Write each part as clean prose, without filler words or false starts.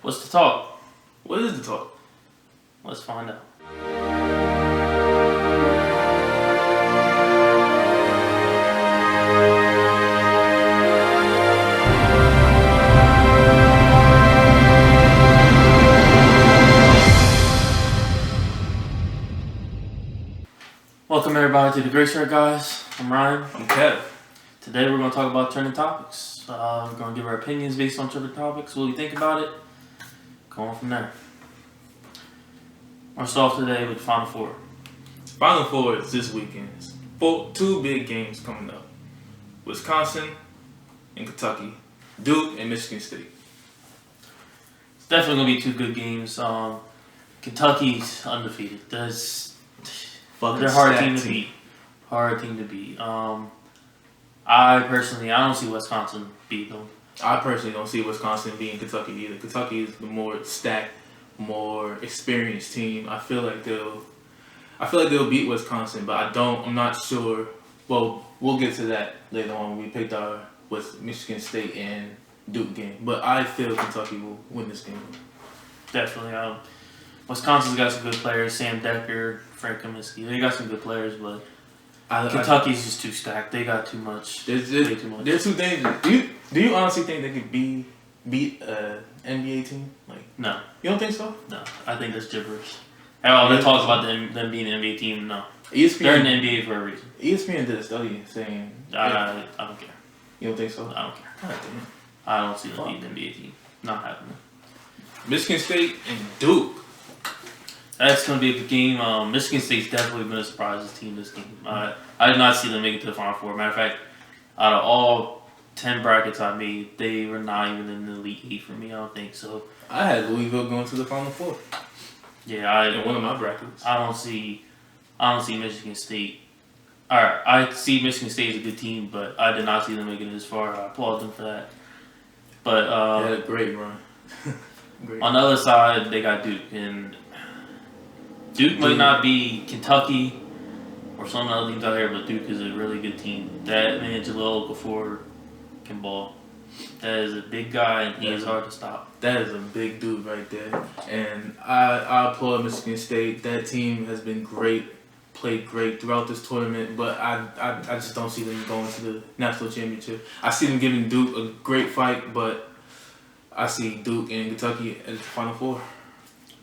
What's the talk? What is the talk? Let's find out. Welcome everybody to the Great Shirt Guys. I'm Ryan. I'm Kev. Today we're going to talk about trending topics. We're going to give our opinions based on trending topics, what we think about it. Going from there. I'll start off today with Final Four. Final Four is this weekend. Two big games coming up. Wisconsin and Kentucky. Duke and Michigan State. It's definitely going to be two good games. Kentucky's undefeated. They're a hard team to beat. Hard team to beat. I don't see Wisconsin beat them. I personally don't see Wisconsin beating Kentucky either. Kentucky is the more stacked, more experienced team. I feel like they'll beat Wisconsin, but I'm not sure. Well, we'll get to that later on when we picked our Michigan State and Duke game. But I feel Kentucky will win this game. Definitely. Wisconsin's got some good players. Sam Decker, Frank Kaminsky. They got some good players, but Kentucky's just too stacked. They got too much. They're too dangerous. Do you honestly think they could beat an NBA team? No. You don't think so? No. I think that's gibberish. They talk about them being an NBA team. No. ESPN, they're in the NBA for a reason. ESPN did a study saying... I don't care. You don't think so? I don't care. God damn. I don't see them beating an NBA team. Not happening. Michigan State and Duke. That's going to be a good game. Michigan State's definitely been a surprise team this game. I did not see them make it to the Final Four. Matter of fact, out of all 10 brackets I made, they were not even in the Elite 8 for me. I don't think so. I had Louisville going to the Final Four. Yeah, in one of my brackets. I don't see Michigan State. Alright, I see Michigan State as a good team, but I did not see them making it this far. I applaud them for that. But they had a great run. On the other side, they got Duke, and Duke might not be Kentucky or some other teams out here, but Duke is a really good team. That man, Jahlil Okafor, can ball. That is a big guy, and he is hard to stop. That is a big dude right there. And I applaud Michigan State. That team has been great, played great throughout this tournament, but I just don't see them going to the national championship. I see them giving Duke a great fight, but I see Duke and Kentucky at the Final Four.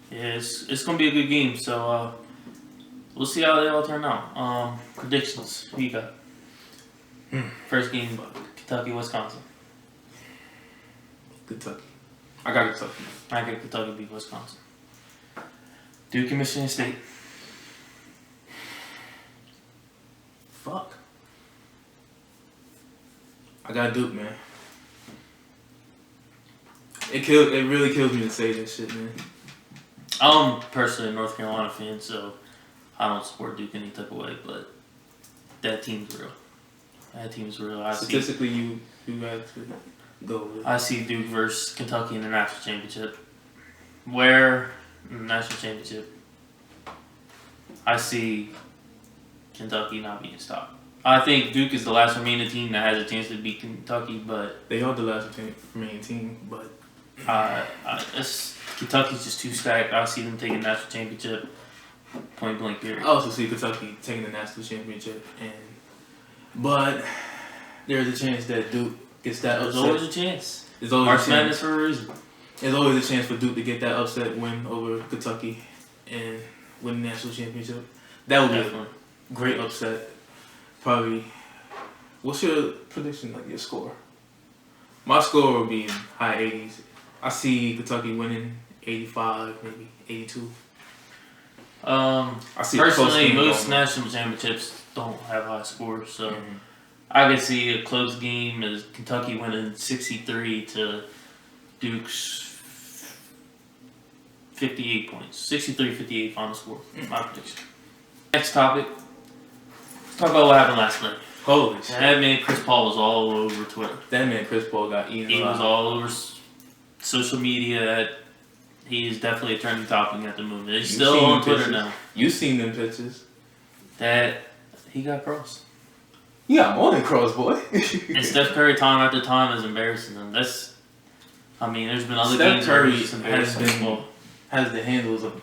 Yeah, it's going to be a good game, so we'll see how they all turn out. Predictions, who you got? First game, Kentucky, Wisconsin. Kentucky. I got Kentucky. I got Kentucky beat Wisconsin. Duke and Michigan State. Fuck. I got Duke, man. It really kills me to say that shit, man. I'm personally a North Carolina fan, so I don't support Duke any type of way, but that team's real. That team's real. Statistically, you have to go with it. I see Duke versus Kentucky in the national championship. Where in the national championship, I see Kentucky not being stopped. I think Duke is the last remaining team that has a chance to beat Kentucky, but they are the last remaining team, but Kentucky's just too stacked. I see them taking the national championship, point blank period. I also see Kentucky taking the national championship, but there's a chance that Duke gets that upset. There's always a chance. There's always March Madness for a reason. There's always a chance for Duke to get that upset win over Kentucky and win the national championship. That would be a great upset. Probably. What's your prediction, your score? My score would be in high 80s. I see Kentucky winning 85, maybe 82. I see personally, most national championships don't have high scores, so I could see a close game as Kentucky winning 63 to Duke's 58 points. 63-58 final score. My prediction. Next topic. Let's talk about what happened last night. Holy shit. That man Chris Paul was all over Twitter. That man Chris Paul got eaten. He was all over social media. He is definitely a trending topic at the moment. He's still on Twitter now. You seen them pictures? That he got crossed. You got more than cross, boy. And Steph Curry time after time is embarrassing him. I mean, there's been other Steph games Curry where it's embarrassing. has the handles of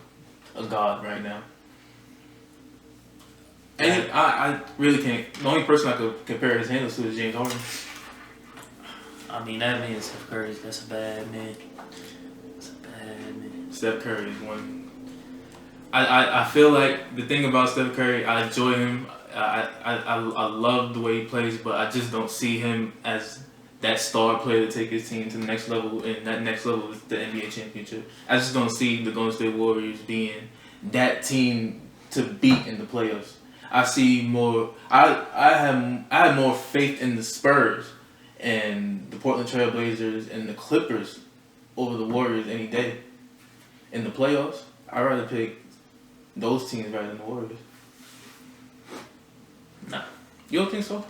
a god right now. Yeah. And I really can't. The only person I could compare his handles to is James Harden. I mean, that man, Steph Curry, that's a bad man. That's a bad man. Steph Curry is one. I feel like the thing about Steph Curry, I enjoy him. I love the way he plays, but I just don't see him as that star player to take his team to the next level, and that next level is the NBA championship. I just don't see the Golden State Warriors being that team to beat in the playoffs. I see more. I have more faith in the Spurs and the Portland Trail Blazers and the Clippers over the Warriors any day. In the playoffs, I'd rather pick those teams rather than the Warriors. No. You don't think so?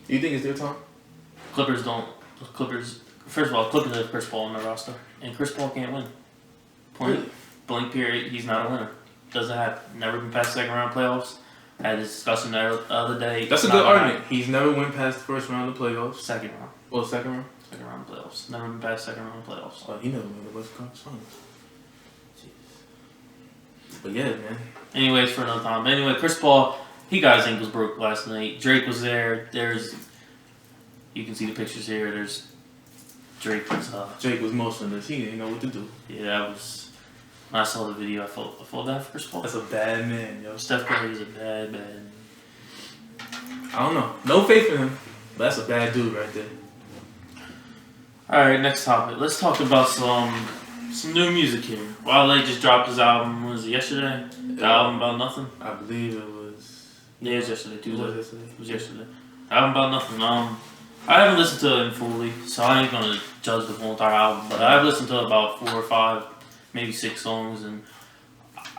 You think it's their time? Clippers don't. Clippers. First of all, Clippers have Chris Paul on their roster, and Chris Paul can't win. Point Really? blank. Period. He's not a winner. Doesn't happen. Never been past second round playoffs. I had this discussion the other day. That's a good argument. He's never went past the first round of the playoffs. Second round. Well, second round? Second round of playoffs. Never been past second round of playoffs. Oh, he never made the Western Conference Finals. Jeez. But yeah, man. Anyways, for another time. But anyway, Chris Paul, he got his ankles broke last night. Drake was there. You can see the pictures here. There's Drake was. Drake was motionless. He didn't know what to do. Yeah, that was. When I saw the video, I felt bad for Chris Paul. That's a bad man, yo. Steph Curry is a bad man. I don't know. No faith in him. But that's a bad dude right there. Alright, next topic. Let's talk about some new music here. Wale just dropped his album, was it yesterday? The album About Nothing? I believe it was. Yeah, it was yesterday, Tuesday. It was yesterday. It was yesterday. The album About Nothing. I haven't listened to it fully, so I ain't gonna judge the whole entire album, but I've listened to about 4 or 5, maybe 6 songs, and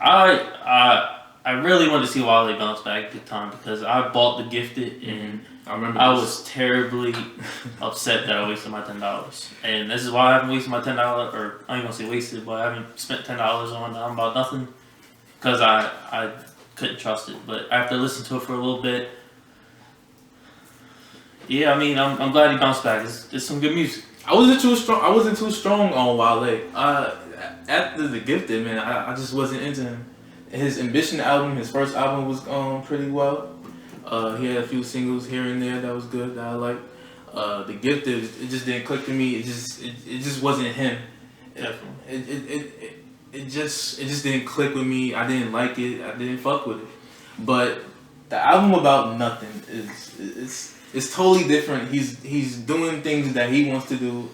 I really wanted to see Wale bounce back big time because I bought The Gifted and I remember. I was terribly upset that I wasted my $10, and this is why I haven't wasted my $10, or I ain't gonna say wasted, but I haven't spent $10 on the album About Nothing because I couldn't trust it. But after listening to it for a little bit, yeah, I mean I'm glad he bounced back. It's some good music. I wasn't too strong on Wale. After The Gifted, man, I just wasn't into him. His Ambition album, his first album, was pretty well. He had a few singles here and there that was good that I liked. The Gifted, it just didn't click to me. It just wasn't him. Definitely. It just didn't click with me. I didn't like it. I didn't fuck with it. But the album About Nothing it's totally different. He's doing things that he wants to do,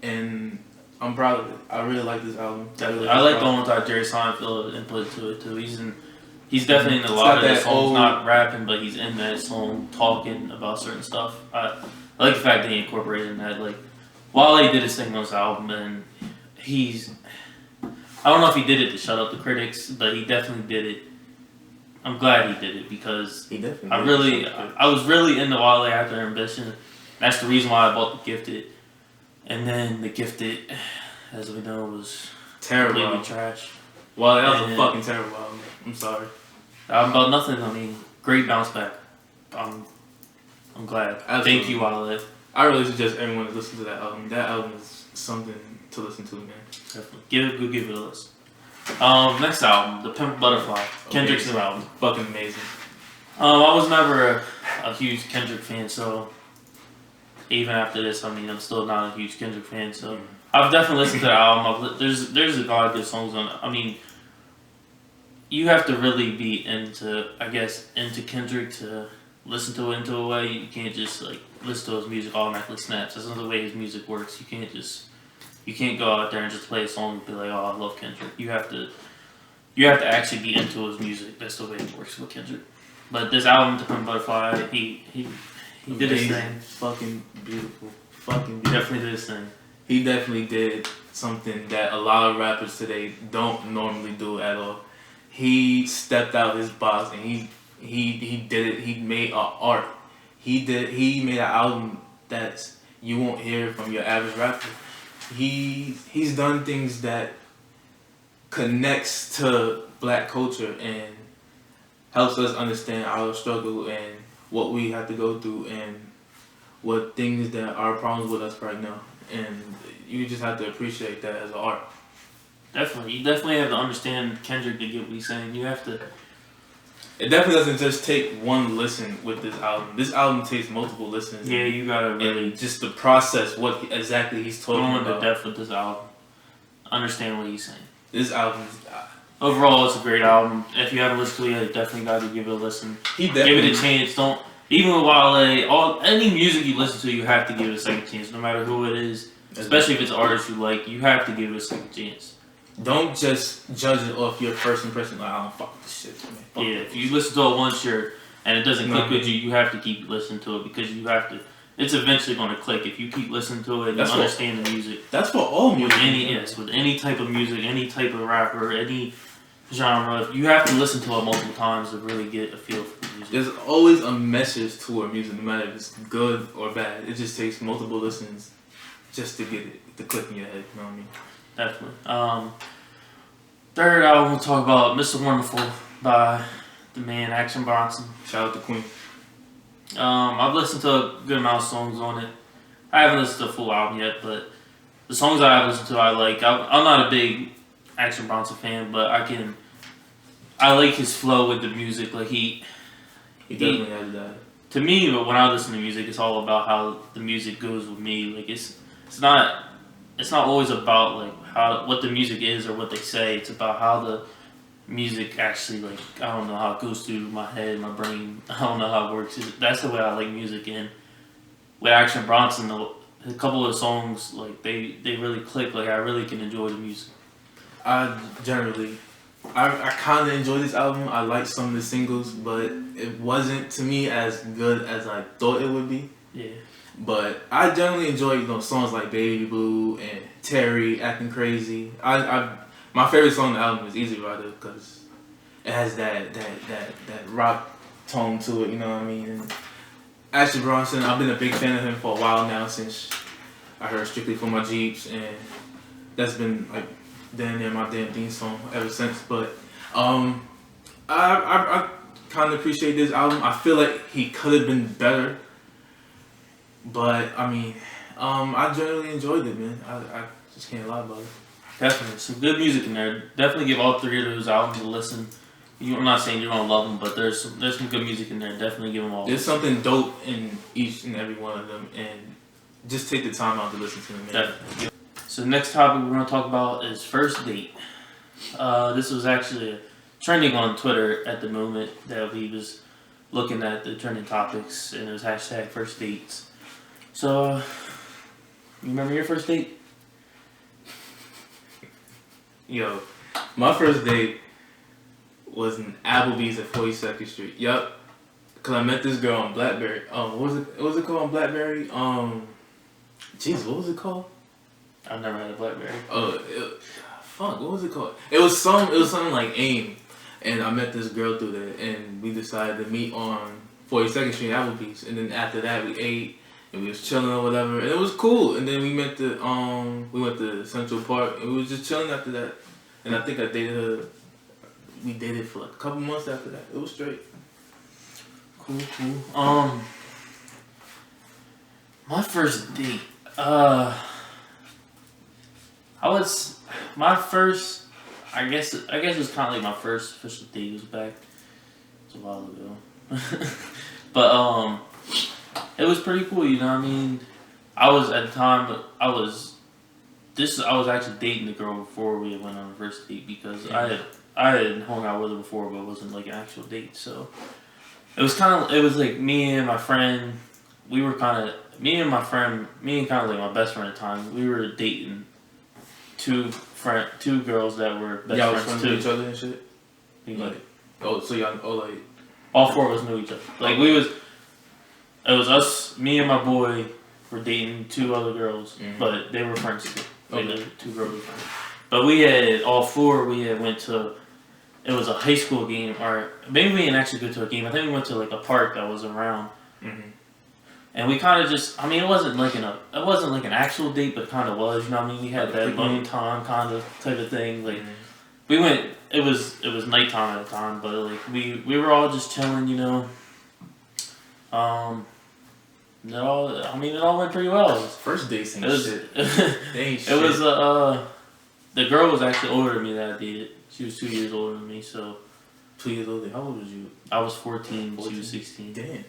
and I'm proud of it. I really like this album. I like the one with Jerry Seinfeld input to it too. He's definitely in a lot of that songs, not rapping, but he's in that song talking about certain stuff. I like the fact that he incorporated in that. Like, Wale did his thing on this album, and I don't know if he did it to shut up the critics, but he definitely did it. I'm glad he did it because he definitely I was really into Wale after Ambition. That's the reason why I bought The Gifted. And then The Gifted, as we know, was terrible. Completely trash. Well, that was a fucking terrible album. I'm sorry. About Nothing, I mean, great bounce back. I'm glad. Absolutely. Thank you, Wale. I really suggest everyone to listen to that album. That album is something to listen to, man. Definitely. Give it a listen. Next album, The Pimp Butterfly. Kendrick's new album. Fucking amazing. I was never a huge Kendrick fan, so even after this, I mean, I'm still not a huge Kendrick fan, so I've definitely listened to the album. There's a lot of good songs on it. I mean, you have to really be into Kendrick to listen to it into a way. You can't just like listen to his music automatically snaps. That's not the way his music works. You can't go out there and just play a song and be like, oh, I love Kendrick. You have to actually be into his music. That's the way it works with Kendrick. But this album, The Pimp Butterfly, he did his thing. Fucking beautiful. Fucking beautiful. Definitely did his thing. He definitely did something that a lot of rappers today don't normally do at all. He stepped out his box and he did it. He made art. He made an album that you won't hear from your average rapper. He's done things that connects to black culture and helps us understand our struggle and what we have to go through and what things that are problems with us right now. and you just have to appreciate that as an art. Definitely, you definitely have to understand Kendrick to get what he's saying. You have to. It definitely doesn't just take one listen with this album. This album takes multiple listens. Yeah, you gotta really just to process what exactly he's talking about. Go into depth with this album. Understand what he's saying. This album. Overall, it's a great album. If you haven't listened to it, you definitely got to give it a listen. Give it a chance. Don't even with Wale. Any music you listen to, you have to give it a second chance, no matter who it is. Especially if it's an artist you like, you have to give it a second chance. Don't just judge it off your first impression. Like, I don't fuck this shit, man. Fuck if you listen to it once, and it doesn't click with you, you have to keep listening to it because you have to. It's eventually going to click if you keep listening to it and you understand the music. That's for all music. With any type of music, any type of rapper, any genre, you have to listen to it multiple times to really get a feel for the music. There's always a message to our music, no matter if it's good or bad. It just takes multiple listens just to get it to click in your head. You know what I mean? Definitely. Third album, we'll talk about Mr. Wonderful by the man Action Bronson. Shout out to Queen. I've listened to a good amount of songs on it. I haven't listened to the full album yet, but the songs I have listened to I like. I'm not a big Action Bronson fan, but I like his flow with the music. Like he definitely has that. To me, but when I listen to music, it's all about how the music goes with me. Like it's not always about like what the music is or what they say. It's about how the music actually, like, I don't know how it goes through my head, my brain. I don't know how it works. That's the way I like music. And with Action Bronson, a couple of songs, like they really click. Like I really can enjoy the music. I kind of enjoy this album. I like some of the singles, but it wasn't to me as good as I thought it would be. Yeah. But I generally enjoy songs like Baby Blue and Terry, Acting Crazy. My favorite song on the album is Easy Rider because it has that rock tone to it. You know what I mean? And Action Bronson, I've been a big fan of him for a while now since I heard Strictly for My Jeeps, and that's been like damn near my damn theme song ever since. But I kind of appreciate this album. I feel like he could have been better. But, I mean, I generally enjoyed it, man. I just can't lie about it. Definitely. Some good music in there. Definitely give all three of those albums a listen. I'm not saying you're going to love them, but there's some good music in there. Definitely give them all. There's something dope in each and every one of them, and just take the time out to listen to them, man. Definitely. So the next topic we're going to talk about is first date. This was actually trending on Twitter at the moment that we was looking at the trending topics, and it was hashtag first dates. So, you remember your first date? Yo, my first date was in Applebee's at 42nd Street. Yup. Because I met this girl on Blackberry. What was it called on Blackberry? Jeez, what was it called? I've never had a Blackberry. Fuck, what was it called? It was something like AIM. And I met this girl through there, and we decided to meet on 42nd Street at Applebee's. And then after that, we ate. And we was chilling or whatever, and it was cool. And then we went to Central Park, and we was just chilling after that. And I think I dated her. We dated for like a couple months after that. It was straight. Cool. My first date. I guess it was kind of like my first official date. It was back. It was a while ago. But it was pretty cool, you know what I mean? I was at the time, I was actually dating the girl before we went on the first date because I had hung out with her before, but it wasn't like an actual date. So it was like me and my friend, me and kind of like my best friend at the time, we were dating two girls that were best friends too. Each other and shit? All four of us knew each other. Like it was us, me and my boy were dating two other girls, but they were friends too. The two girls were friends. But we had went to, it was a high school game, or maybe we didn't actually go to a game. I think we went to like a park that was around. Mm-hmm. And we kind of just, I mean, it wasn't like an actual date, but it kind of was, you know what I mean? We had that alone time kind of type of thing. Like, we went, it was nighttime at the time, but like, we were all just chilling, you know. It all went pretty well. First dates ain't It was, shit. They ain't shit. it was the girl was actually older than me that I dated. She was 2 years older than me, so 2 years older. How old was you? I was 14. She was 16. Damn.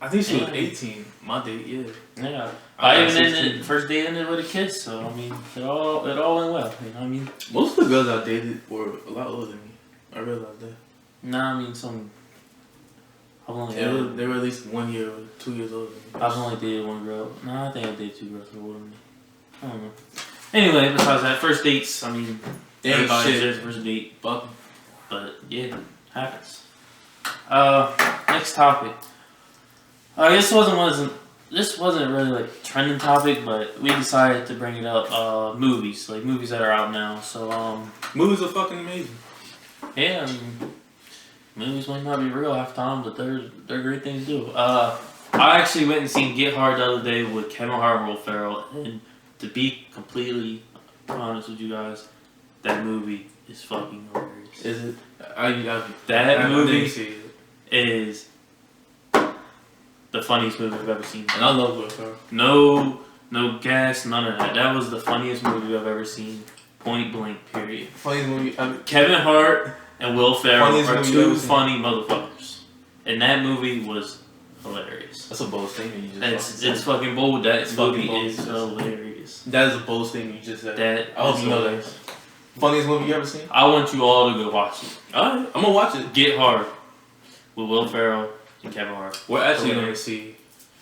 I think she was 18. My date, yeah. Yeah. I I was even 16. ended first date ended with a kiss, so I mean it all went well. You know what I mean? Most of the girls I dated were a lot older than me. I realized that. Nah, I mean some. I've only They were at least 1 year or 2 years older than me. I've only dated one girl. No, I think I dated 2 girls that were older than me. I don't know. Anyway, besides that, first dates. I mean, They ain't everybody shit. deserves a first date, Fuck 'em. but yeah, happens. Next topic. This wasn't really like a trending topic, but we decided to bring it up. Movies that are out now. So Movies are fucking amazing. yeah, I mean, movies might not be real half the time, but they're a great thing to do. I actually went and seen Get Hard the other day with Kevin Hart and Will Ferrell, and to be completely honest with you guys, that movie is fucking hilarious. Is it? That movie didn't see it. is the funniest movie I've ever seen. And I love Will Ferrell. No gas, none of that. That was the funniest movie I've ever seen. Point blank, period. Funniest movie. Kevin Hart and Will Ferrell Funniest are movie I've two ever seen. funny motherfuckers. And that movie was hilarious. That's a bold statement you just It's fucking bold. That It's fucking movie bold. is hilarious. That is a bold statement you just said. That I hope is you know that. hilarious. Funniest movie you ever seen? I want you all to go watch it. Alright, I'm gonna watch it. Get Hard with Will Ferrell and Kevin Hart. We're actually Hilarious. gonna see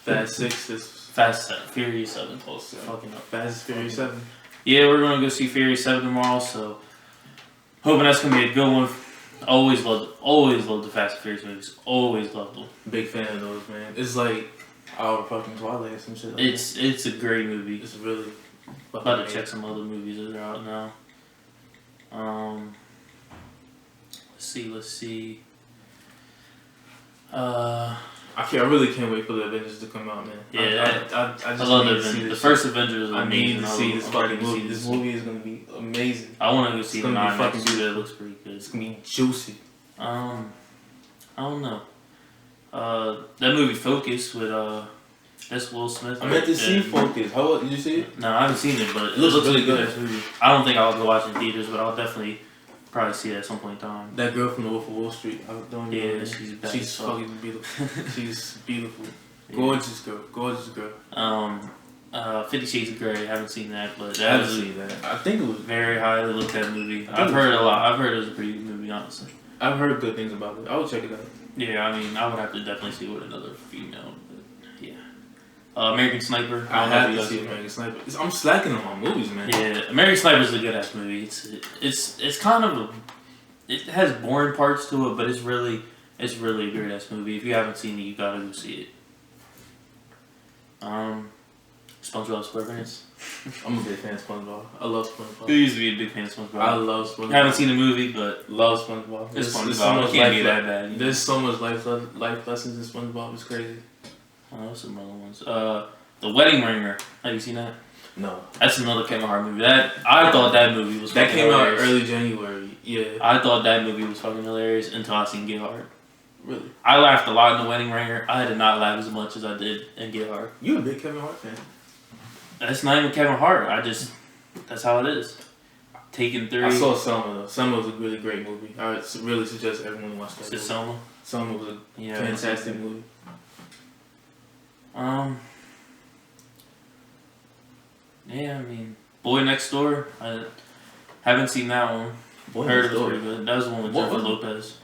Fast 6 this Fast 7, Furious 7. close. Fucking up. Fast Furious 7. Yeah, we're gonna go see Furious 7 tomorrow, so hoping that's gonna be a good one. Always loved the Fast and Furious movies. Always loved them. Big fan of those, man. It's like our fucking Twilight or some shit like It's a great movie. that. It's really fucking About to amazing. check some other movies that are out now. Let's see. I really can't wait for the Avengers to come out, man. Yeah, I I just love need the to see Avengers. The this. first Avengers is I need amazing. to see this I'm fucking ready to see movie. This movie is gonna be amazing. I want to go see It's the gonna be 9 fucking too. That beautiful. looks pretty good. It's gonna be juicy. I don't know. That movie Focus with that's Will Smith. I meant to right? see And- Focus. How did you see it? No, I haven't seen it, but it looks looks really like a good. good movie. I don't think I'll go watch it in theaters, but I'll definitely probably see it at some point in time. That girl from the Wolf of Wall Street. I don't know Yeah, her name. she's bad She's as fuck. fucking beautiful. She's beautiful. Yeah. Gorgeous girl. Gorgeous girl. 50 Shades of Grey. I haven't seen that, but I that haven't was a seen that. I think it was. very highly looked at movie. I think I've it heard was- a lot. I've heard it was a pretty good movie, honestly. I've heard good things about it. I would check it out. Yeah, I mean, I would have to definitely see it with another female, but yeah. American Sniper. I don't know have if you to guys see seen American Sniper. I'm slacking on my movies, man. Yeah, American Sniper is a good ass movie. It's kind of it has boring parts to it, but it's really a great ass movie. If you haven't seen it, you gotta go see it. SpongeBob SquarePants. I'm a big fan of SpongeBob. I love SpongeBob. You used to be a big fan of SpongeBob. I love SpongeBob. I haven't seen the movie, but Love SpongeBob. it's There's SpongeBob. so much It can't be life that le- bad. You know? There's so much life lessons in SpongeBob. It's crazy. Oh, what's some other ones? The Wedding Ringer. Have you seen that? No, That's another Kevin Hart movie. I thought that movie was that fucking came out hilarious. early January. Yeah, I thought that movie was fucking hilarious until I seen Get Hard. really. I laughed a lot in The Wedding Ringer. I did not laugh as much as I did in Get Hard. You a big Kevin Hart fan? That's not even Kevin Hart. That's how it is. Taken 3. I saw Selma though. Selma was a really great movie. I would really suggest everyone watch that. Is it movie. Selma? Selma was a Yeah. fantastic movie. Yeah, I mean, Boy Next Door. I haven't seen that one. Boy Heard Next it was Door. pretty good. That was the one with What Jennifer was it? Lopez.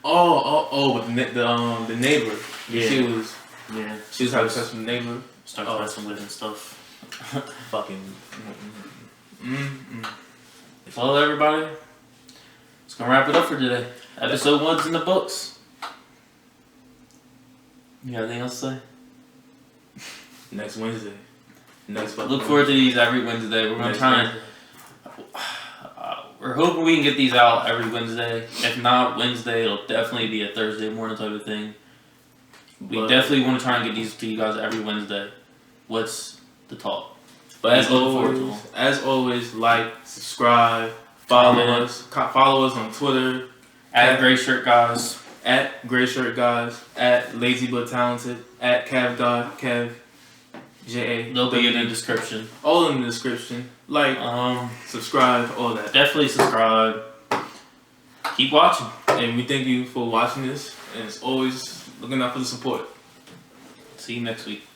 Oh, with the neighbor. Yeah. She was having sex with the neighbor. Starts Oh. messing with and stuff. Fucking. Well, everybody, it's gonna wrap it up for today. Episode 1's in the books. You got anything else to say? Next Wednesday. Next fucking Look forward to these every Wednesday. We're gonna Next try and Wednesday. we're hoping we can get these out every Wednesday. If not Wednesday, it'll definitely be a Thursday morning type of thing. We But- definitely want to try and get these to you guys every Wednesday. What's the talk? But As always, like, subscribe, follow Comment. us. Follow us on Twitter at Gray Shirt Guys. at Gray Shirt Guys, at Lazy But Talented. at Cav God, Cav JA. They'll be in the description. All in the description. Like, subscribe, all that. Definitely subscribe. Keep watching. And we thank you for watching this. And as always, looking out for the support. See you next week.